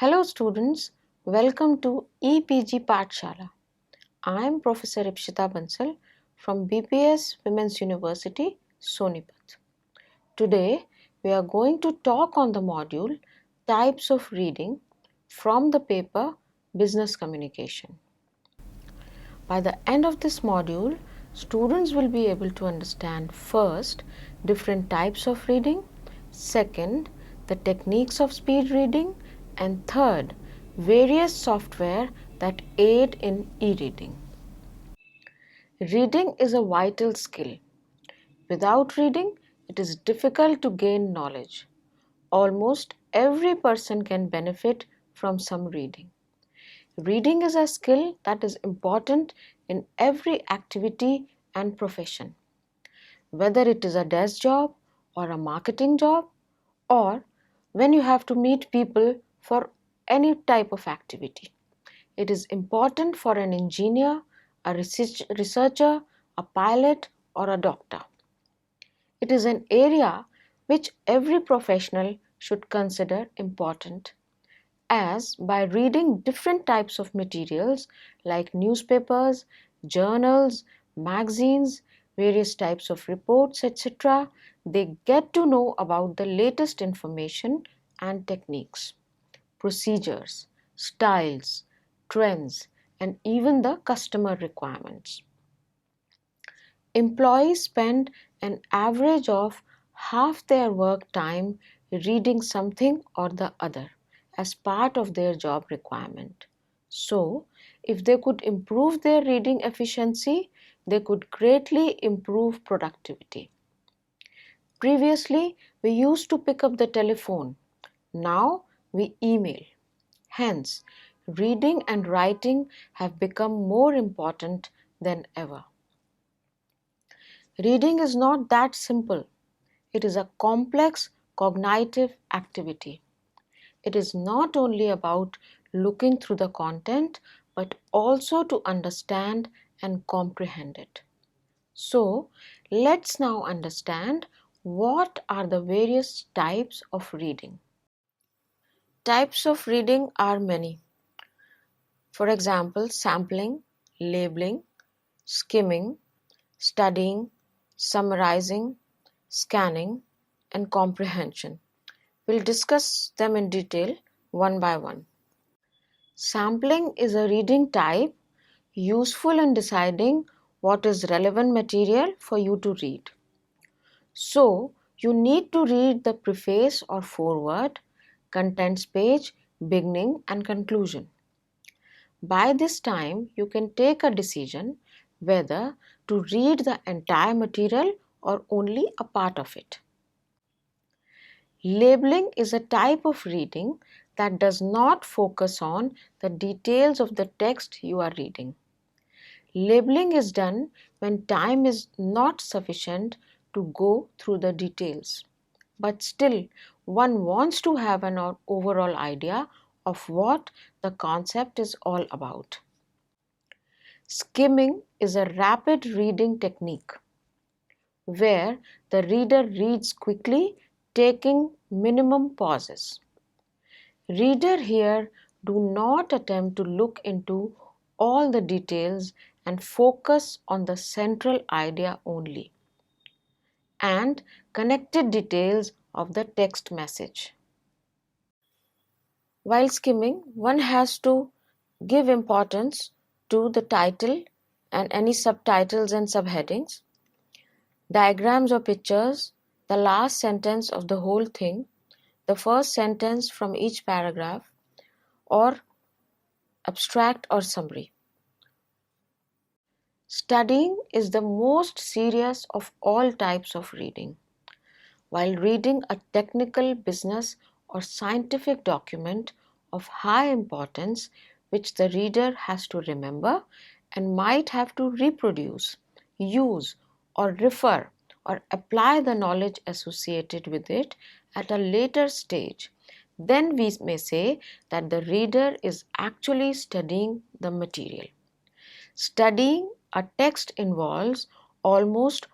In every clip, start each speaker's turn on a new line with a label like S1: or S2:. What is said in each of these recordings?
S1: Hello students, welcome to EPG Pathshala. I am Professor Ipshita Bansal from BPS Women's University, Sonipat. Today we are going to talk on the module Types of Reading from the paper Business Communication. By the end of this module, students will be able to understand first different types of reading, second the techniques of speed reading, and third various software that aid in e-reading. Reading is a vital skill. Without reading, it is difficult to gain knowledge. Almost every person can benefit from some reading. Reading is a skill that is important in every activity and profession. Whether it is a desk job or a marketing job, or when you have to meet people for any type of activity. It is important for an engineer, a researcher, a pilot, or a doctor. It is an area which every professional should consider important, as by reading different types of materials like newspapers, journals, magazines, various types of reports, etc., they get to know about the latest information and techniques, procedures, styles, trends, and even the customer requirements. Employees spend an average of half their work time reading something or the other as part of their job requirement. So, if they could improve their reading efficiency, they could greatly improve productivity. Previously, we used to pick up the telephone. Now, we email. Hence, reading and writing have become more important than ever. Reading is not that simple. It is a complex cognitive activity. It is not only about looking through the content, but also to understand and comprehend it. So, let's now understand what are the various types of reading. Types of reading are many. For example, sampling, labeling, skimming, studying, summarizing, scanning, and comprehension. We'll discuss them in detail one by one. Sampling is a reading type useful in deciding what is relevant material for you to read. So, you need to read the preface or foreword, contents page, beginning and conclusion. By this time, you can take a decision whether to read the entire material or only a part of it. Labeling is a type of reading that does not focus on the details of the text you are reading. Labeling is done when time is not sufficient to go through the details, but still one wants to have an overall idea of what the concept is all about. Skimming is a rapid reading technique where the reader reads quickly, taking minimum pauses. Reader here do not attempt to look into all the details and focus on the central idea only and connected details of the text message. While skimming, one has to give importance to the title and any subtitles and subheadings, diagrams or pictures, the last sentence of the whole thing, the first sentence from each paragraph, or abstract or summary. Studying is the most serious of all types of reading. While reading a technical, business, or scientific document of high importance which the reader has to remember and might have to reproduce, use, or refer or apply the knowledge associated with it at a later stage, then we may say that the reader is actually studying the material. Studying a text involves almost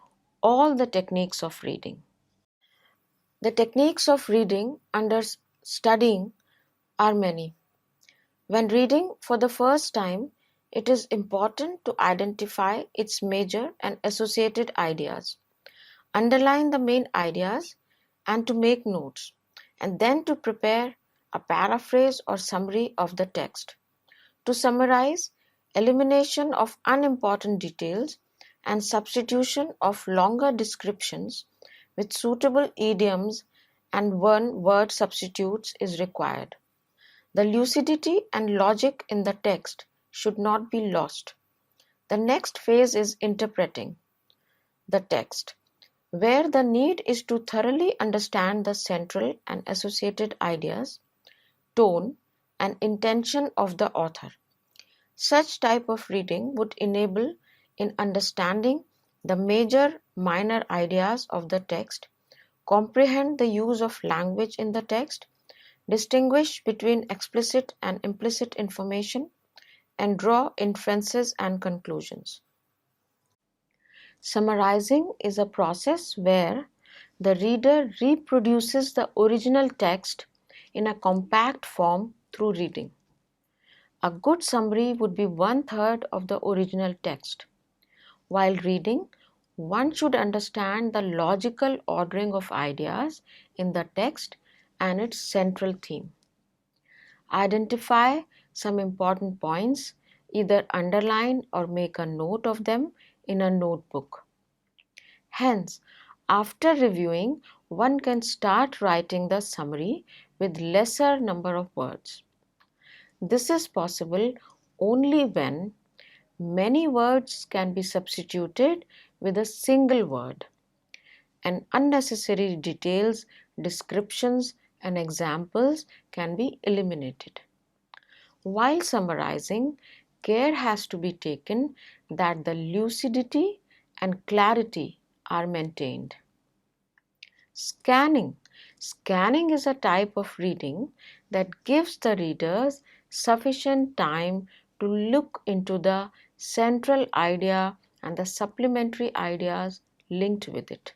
S1: all the techniques of reading. The techniques of reading under studying are many. When reading for the first time, it is important to identify its major and associated ideas, underline the main ideas, and to make notes, and then to prepare a paraphrase or summary of the text. To summarize, elimination of unimportant details and substitution of longer descriptions with suitable idioms and one-word substitutes is required. The lucidity and logic in the text should not be lost. The next phase is interpreting the text, where the need is to thoroughly understand the central and associated ideas, tone, and intention of the author. Such type of reading would enable in understanding the major minor ideas of the text, comprehend the use of language in the text, distinguish between explicit and implicit information, and draw inferences and conclusions. Summarizing is a process where the reader reproduces the original text in a compact form through reading. A good summary would be 1/3 of the original text. While reading, one should understand the logical ordering of ideas in the text and its central theme. Identify some important points, either underline or make a note of them in a notebook. Hence, after reviewing, one can start writing the summary with lesser number of words. This is possible only when many words can be substituted with a single word, and unnecessary details, descriptions, and examples can be eliminated. While summarizing, care has to be taken that the lucidity and clarity are maintained. Scanning. Scanning is a type of reading that gives the readers sufficient time to look into the central idea and the supplementary ideas linked with it.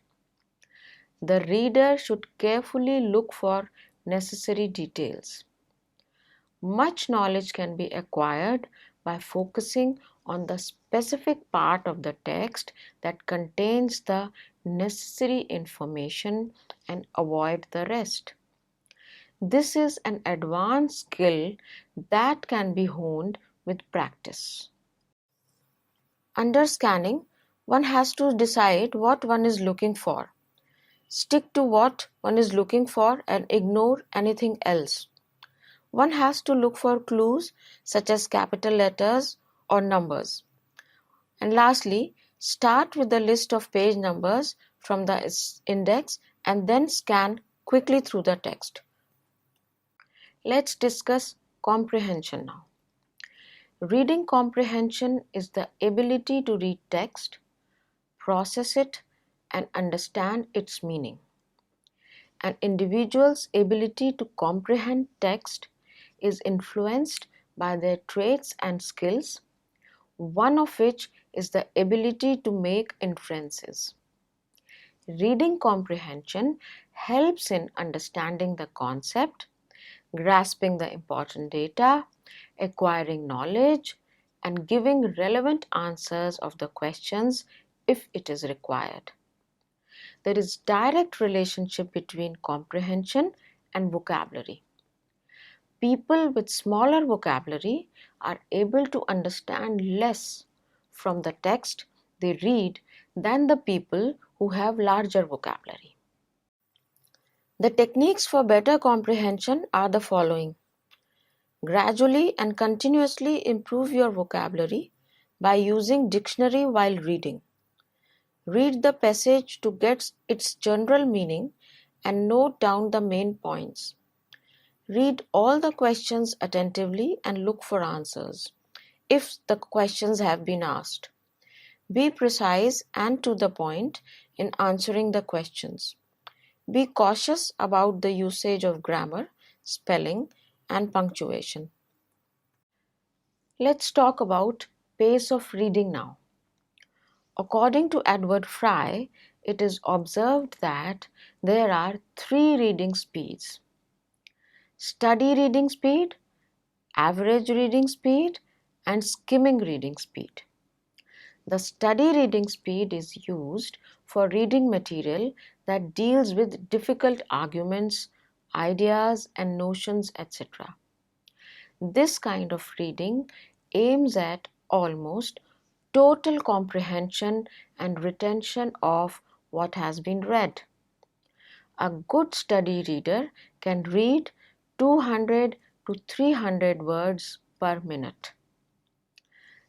S1: The reader should carefully look for necessary details. Much knowledge can be acquired by focusing on the specific part of the text that contains the necessary information and avoid the rest. This is an advanced skill that can be honed with practice. Under scanning, one has to decide what one is looking for. Stick to what one is looking for and ignore anything else. One has to look for clues such as capital letters or numbers. And lastly, start with the list of page numbers from the index and then scan quickly through the text. Let's discuss comprehension now. Reading comprehension is the ability to read text, process it, and understand its meaning. An individual's ability to comprehend text is influenced by their traits and skills, one of which is the ability to make inferences. Reading comprehension helps in understanding the concept, grasping the important data, acquiring knowledge, and giving relevant answers of the questions if it is required. There is direct relationship between comprehension and vocabulary. People with smaller vocabulary are able to understand less from the text they read than the people who have larger vocabulary. The techniques for better comprehension are the following. Gradually and continuously improve your vocabulary by using dictionary while reading. Read the passage to get its general meaning and note down the main points. Read all the questions attentively and look for answers, if the questions have been asked. Be precise and to the point in answering the questions. Be cautious about the usage of grammar, spelling, and punctuation. Let's talk about pace of reading now. According to Edward Fry, it is observed that there are 3 reading speeds. Study reading speed average reading speed, and skimming reading speed. The study reading speed is used for reading material that deals with difficult arguments, ideas, and notions, etc. This kind of reading aims at almost total comprehension and retention of what has been read. A good study reader can read 200 to 300 words per minute.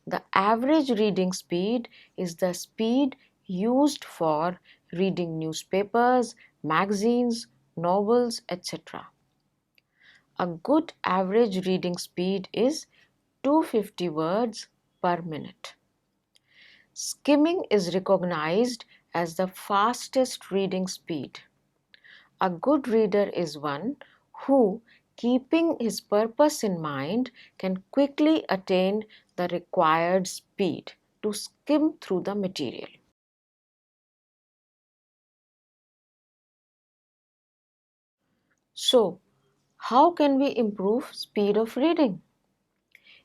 S1: The average reading speed is the speed used for reading newspapers, magazines, novels, etc. A good average reading speed is 250 words per minute. Skimming is recognized as the fastest reading speed. A good reader is one who, keeping his purpose in mind, can quickly attain the required speed to skim through the material. So, how can we improve speed of reading?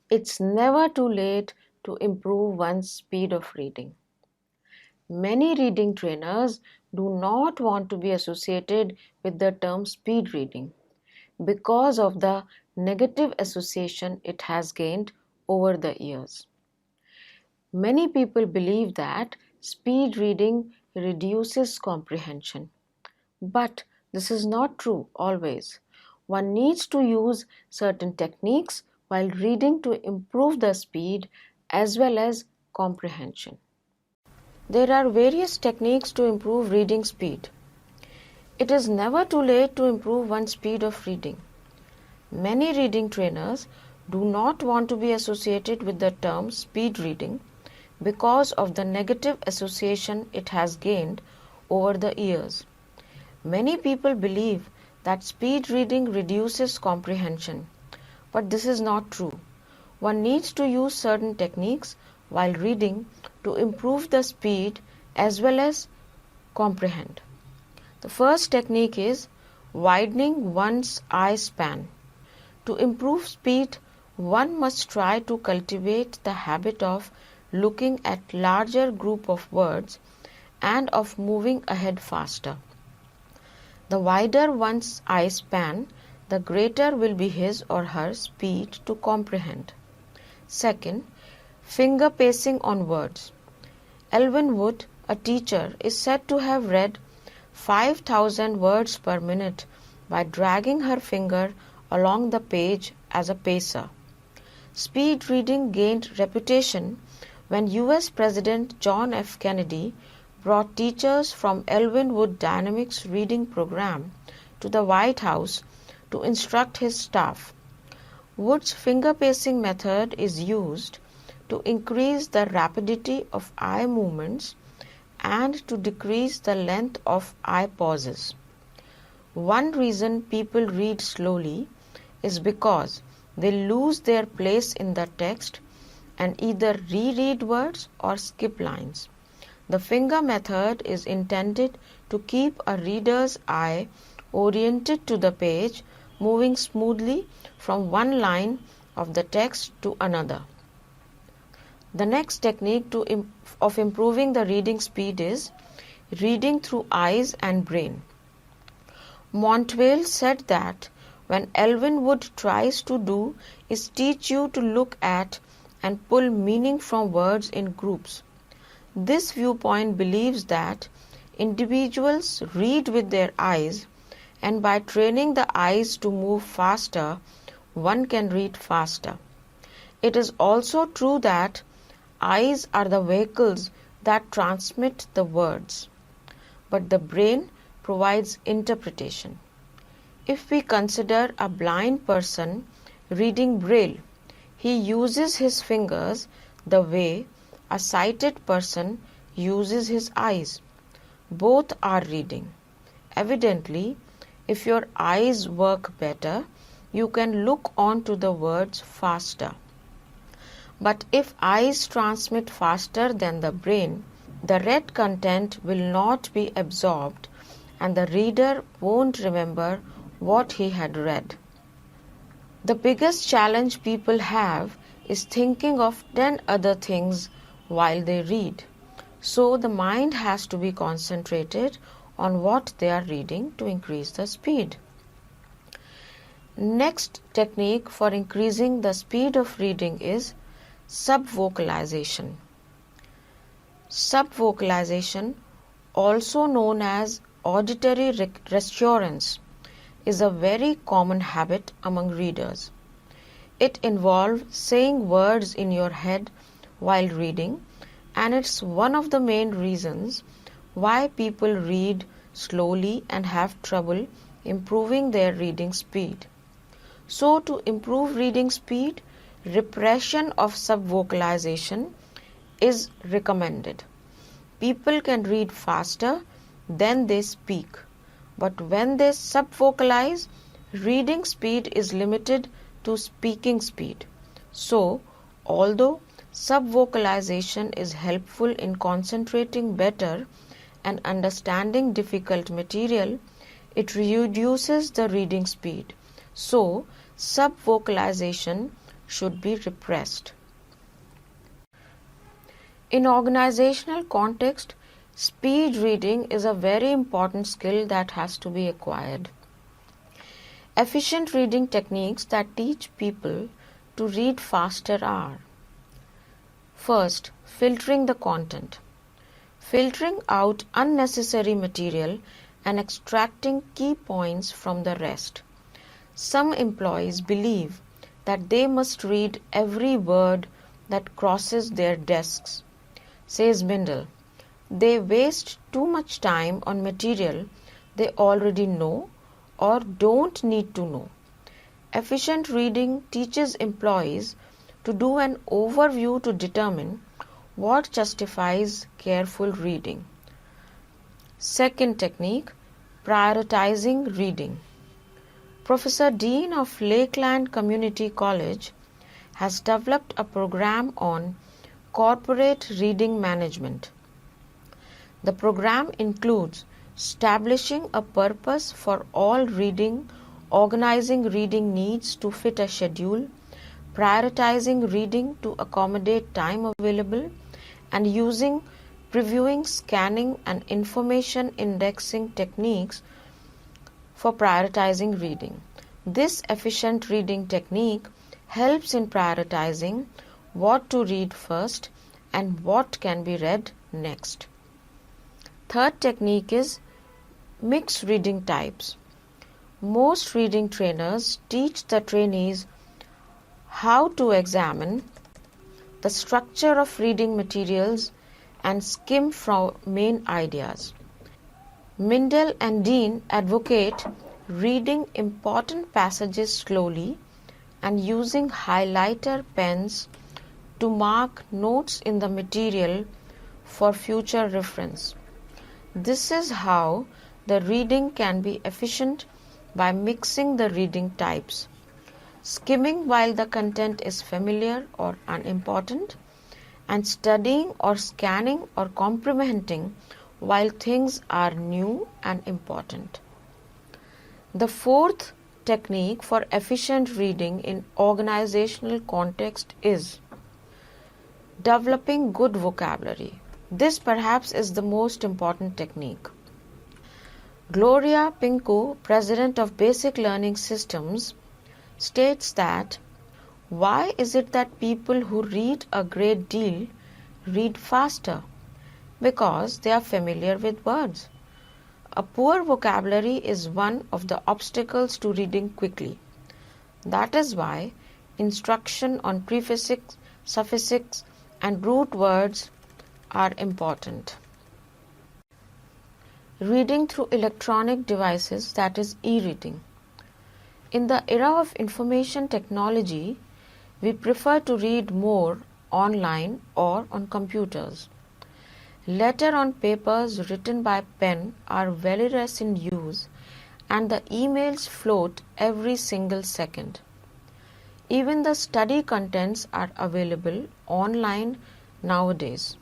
S1: It's never too late to improve one's speed of reading. Many reading trainers do not want to be associated with the term speed reading because of the negative association it has gained over the years. Many people believe that speed reading reduces comprehension, but this is not true always. One needs to use certain techniques while reading to improve the speed as well as comprehension. There are various techniques to improve reading speed. It is never too late to improve one's speed of reading. Many reading trainers do not want to be associated with the term speed reading because of the negative association it has gained over the years. Many people believe that speed reading reduces comprehension, but this is not true. One needs to use certain techniques while reading to improve the speed as well as comprehend. The first technique is widening one's eye span. To improve speed, one must try to cultivate the habit of looking at larger group of words and of moving ahead faster. The wider one's eye span, the greater will be his or her speed to comprehend. Second, finger pacing on words. Elvin Wood, a teacher, is said to have read 5,000 words per minute by dragging her finger along the page as a pacer. Speed reading gained reputation when US President John F. Kennedy brought teachers from Elvin Wood Dynamics reading program to the White House to instruct his staff. Wood's finger pacing method is used to increase the rapidity of eye movements and to decrease the length of eye pauses. One reason people read slowly is because they lose their place in the text and either reread words or skip lines. The finger method is intended to keep a reader's eye oriented to the page, moving smoothly from one line of the text to another. The next technique of improving the reading speed is reading through eyes and brain. Montvale said that when Elvin Wood tries to do is teach you to look at and pull meaning from words in groups. This viewpoint believes that individuals read with their eyes, and by training the eyes to move faster, one can read faster. It is also true that eyes are the vehicles that transmit the words, but the brain provides interpretation. If we consider a blind person reading Braille, he uses his fingers the way a sighted person uses his eyes. Both are reading. Evidently, if your eyes work better, you can look on to the words faster. But if eyes transmit faster than the brain, the read content will not be absorbed and the reader won't remember what he had read. The biggest challenge people have is thinking of 10 other things while they read. So the mind has to be concentrated on what they are reading to increase the speed. Next technique for increasing the speed of reading is subvocalization. Subvocalization, also known as auditory reassurance, is a very common habit among readers. It involves saying words in your head while reading, and it's one of the main reasons why people read slowly and have trouble improving their reading speed. So, to improve reading speed, repression of subvocalization is recommended. People can read faster than they speak, but when they subvocalize, reading speed is limited to speaking speed. So, although subvocalization is helpful in concentrating better and understanding difficult material, it reduces the reading speed. So, subvocalization should be repressed. In organizational context, speed reading is a very important skill that has to be acquired. Efficient reading techniques that teach people to read faster are: first, filtering the content. Filtering out unnecessary material and extracting key points from the rest. Some employees believe that they must read every word that crosses their desks. Says Mindel, they waste too much time on material they already know or don't need to know. Efficient reading teaches employees to do an overview to determine what justifies careful reading. Second technique, prioritizing reading. Professor Dean of Lakeland Community College has developed a program on corporate reading management. The program includes establishing a purpose for all reading, organizing reading needs to fit a schedule, prioritizing reading to accommodate time available, and using previewing, scanning, and information indexing techniques for prioritizing reading. This efficient reading technique helps in prioritizing what to read first and what can be read next. Third technique is mixed reading types. Most reading trainers teach the trainees how to examine the structure of reading materials and skim from main ideas. Mindel and Dean advocate reading important passages slowly and using highlighter pens to mark notes in the material for future reference. This is how the reading can be efficient by mixing the reading types. Skimming while the content is familiar or unimportant, and studying or scanning or comprehending while things are new and important. The fourth technique for efficient reading in organizational context is developing good vocabulary. This perhaps is the most important technique. Gloria Pinko, president of Basic Learning Systems, states that why is it that people who read a great deal read faster? Because they are familiar with words. A poor vocabulary is one of the obstacles to reading quickly. That is why instruction on prefixes, suffixes, and root words are important. Reading through electronic devices, that is e-reading. In the era of information technology, we prefer to read more online or on computers. Letter on papers written by pen are very less in use, and the emails float every single second. Even the study contents are available online nowadays.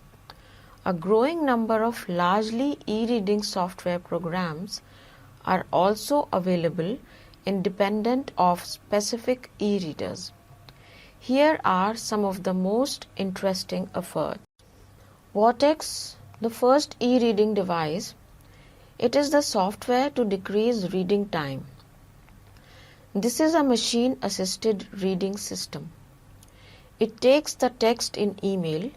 S1: A growing number of largely e-reading software programs are also available independent of specific e-readers. Here are some of the most interesting efforts. Vortex, the first e-reading device, it is the software to decrease reading time. This is a machine-assisted reading system. It takes the text in email,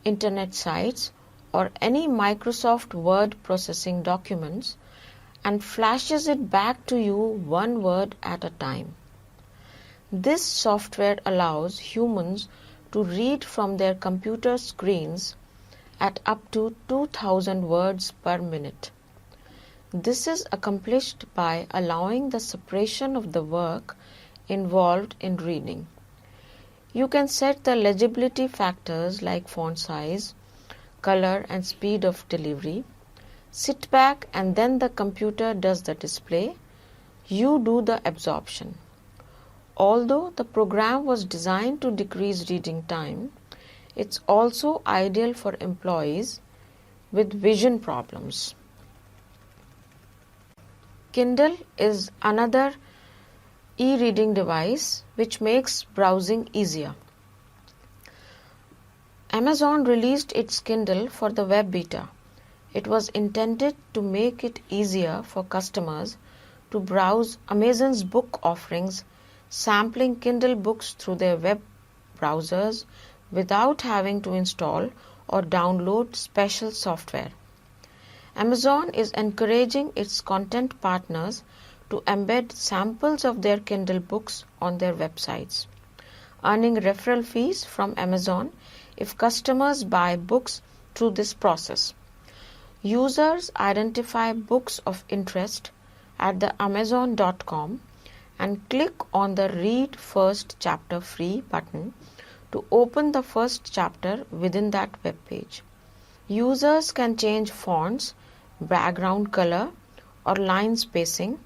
S1: internet sites, or any Microsoft Word processing documents and flashes it back to you one word at a time. This software allows humans to read from their computer screens at up to 2000 words per minute. This is accomplished by allowing the separation of the work involved in reading. You can set the legibility factors like font size, color, and speed of delivery. Sit back and then the computer does the display. You do the absorption. Although the program was designed to decrease reading time, it's also ideal for employees with vision problems. Kindle is another e-reading device which makes browsing easier. Amazon released its Kindle for the web beta. It was intended to make it easier for customers to browse Amazon's book offerings, sampling Kindle books through their web browsers without having to install or download special software. Amazon is encouraging its content partners to embed samples of their Kindle books on their websites, earning referral fees from Amazon if customers buy books through this process. Users identify books of interest at the Amazon.com and click on the Read First Chapter Free button to open the first chapter within that web page. Users can change fonts, background color, or line spacing,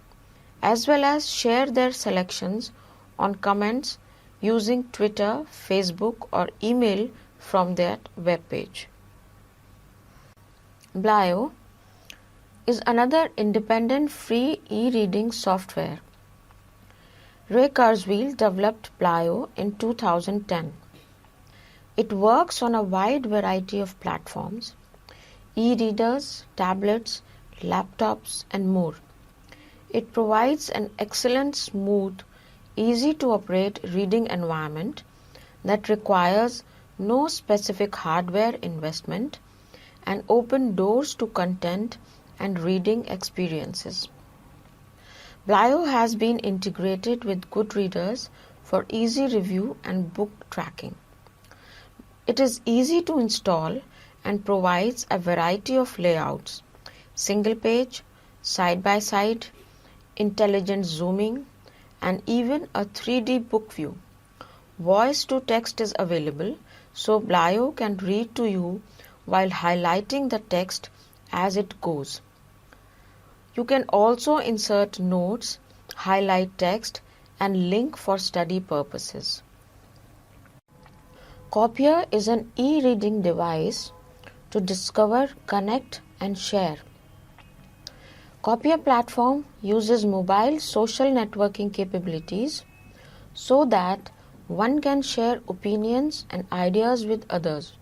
S1: as well as share their selections on comments using Twitter, Facebook, or email from that web page. Blio is another independent free e-reading software. Ray Kurzweil developed Blio in 2010. It works on a wide variety of platforms, e-readers, tablets, laptops, and more. It provides an excellent, smooth, easy-to-operate reading environment that requires no specific hardware investment and open doors to content and reading experiences. Blio has been integrated with Goodreaders for easy review and book tracking. It is easy to install and provides a variety of layouts: single page, side by side, intelligent zooming, and even a 3D book view. Voice to text is available, so Blio can read to you while highlighting the text as it goes. You can also insert notes, highlight text, and link for study purposes. Copia is an e-reading device to discover, connect, and share. Copia platform uses mobile social networking capabilities so that one can share opinions and ideas with others.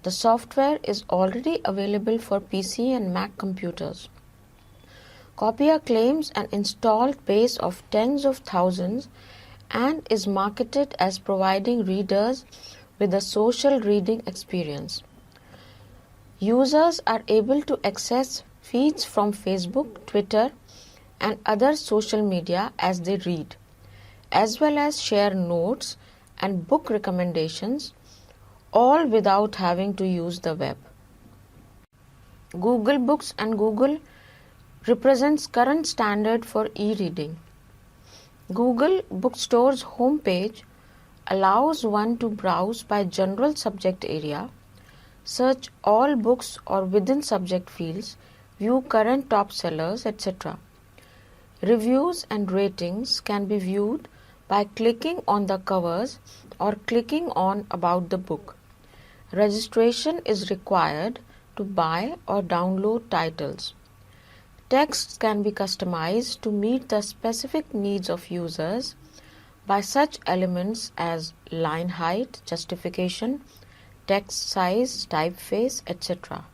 S1: The software is already available for PC and Mac computers. Copia claims an installed base of tens of thousands and is marketed as providing readers with a social reading experience. Users are able to access feeds from Facebook, Twitter, and other social media as they read, as well as share notes and book recommendations, all without having to use the web. Google Books and Google represents current standard for e-reading. Google Bookstore's homepage allows one to browse by general subject area, search all books or within subject fields, view current top sellers, etc. Reviews and ratings can be viewed by clicking on the covers or clicking on About the book. Registration is required to buy or download titles. Texts can be customized to meet the specific needs of users by such elements as line height, justification, text size, typeface, etc.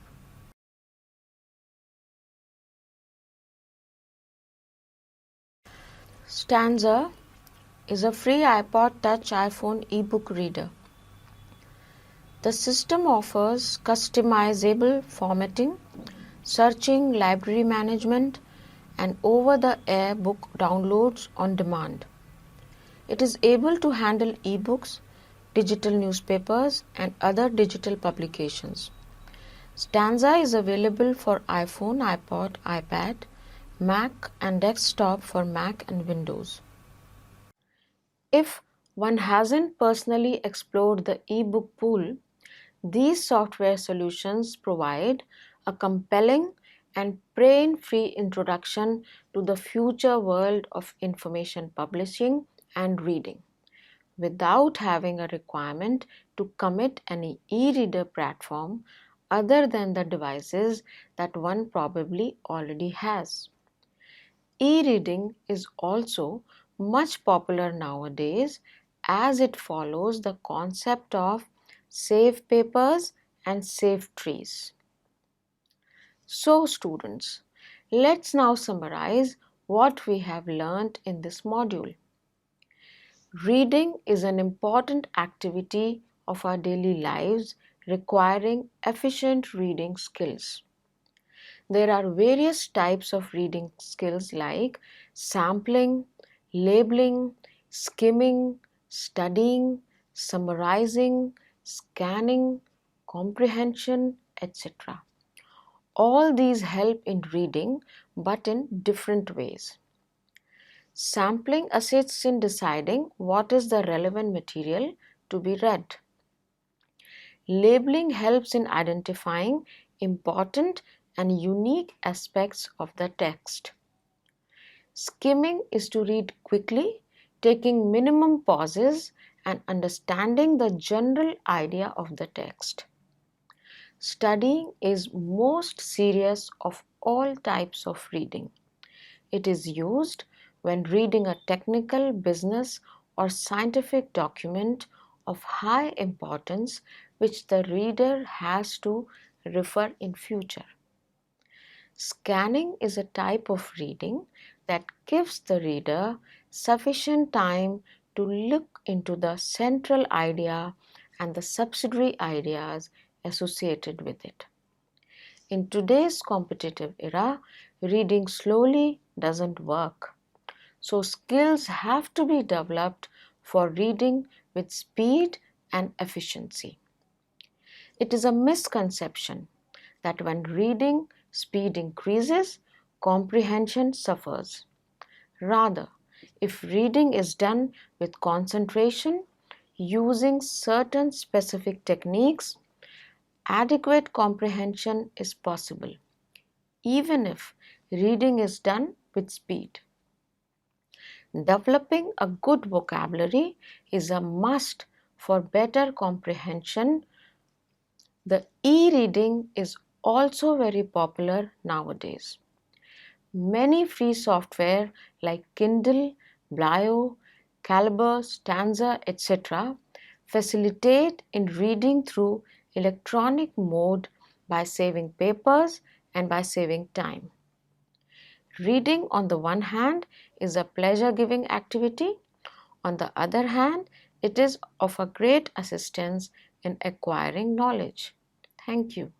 S1: Stanza is a free iPod Touch iPhone ebook reader. The system offers customizable formatting, searching, library management, and over-the-air book downloads on demand. It is able to handle ebooks, digital newspapers, and other digital publications. Stanza is available for iPhone, iPod, iPad, Mac, and desktop for Mac and Windows. If one hasn't personally explored the ebook pool, these software solutions provide a compelling and pain-free introduction to the future world of information publishing and reading, without having a requirement to commit any e-reader platform other than the devices that one probably already has. E-reading is also much popular nowadays as it follows the concept of save papers and save trees. So students, let's now summarize what we have learned in this module. Reading is an important activity of our daily lives requiring efficient reading skills. There are various types of reading skills like sampling, labeling, skimming, studying, summarizing, scanning, comprehension, etc. All these help in reading but in different ways. Sampling assists in deciding what is the relevant material to be read. Labeling helps in identifying important and unique aspects of the text. Skimming is to read quickly, taking minimum pauses and understanding the general idea of the text. Studying is most serious of all types of reading. It is used when reading a technical, business, or scientific document of high importance which the reader has to refer in future. Scanning is a type of reading that gives the reader sufficient time to look into the central idea and the subsidiary ideas associated with it. In today's competitive era, reading slowly doesn't work. So skills have to be developed for reading with speed and efficiency. It is a misconception that when reading speed increases, comprehension suffers. Rather, if reading is done with concentration, using certain specific techniques, adequate comprehension is possible, even if reading is done with speed. Developing a good vocabulary is a must for better comprehension. The e-reading is also very popular nowadays. Many free software like Kindle, Blio, Calibre, Stanza, etc. facilitate in reading through electronic mode by saving papers and by saving time. Reading, on the one hand, is a pleasure-giving activity. On the other hand, it is of a great assistance in acquiring knowledge. Thank you.